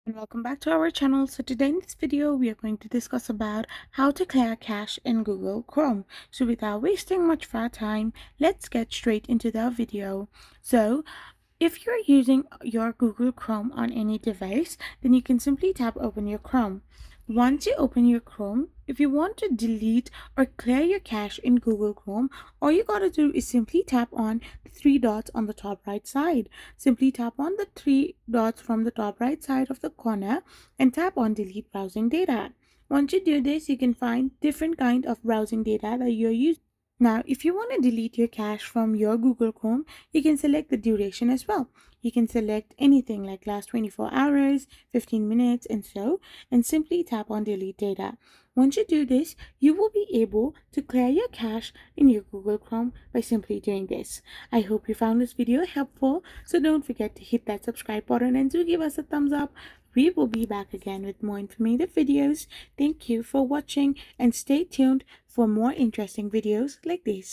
And welcome back to our channel. So today in this video we are going to discuss about how to clear cache in Google Chrome. So without wasting much of our time, let's get straight into the video. So if you're using your Google Chrome on any device, then you can simply tap open your Chrome. Once you open your Chrome, if you want to delete or clear your cache in Google Chrome, all you gotta do is simply tap on the three dots on the top right side. Simply tap on the three dots from the top right side of the corner and tap on delete browsing data. Once you do this, you can find different kind of browsing data that you're using. Now, if you want to delete your cache from your Google Chrome, you can select the duration as well. You can select anything like last 24 hours, 15 minutes, and simply tap on delete data. Once you do this, you will be able to clear your cache in your Google Chrome by simply doing this. I hope you found this video helpful, so don't forget to hit that subscribe button and do give us a thumbs up. We will be back again with more informative videos. Thank you for watching and stay tuned for more interesting videos like this.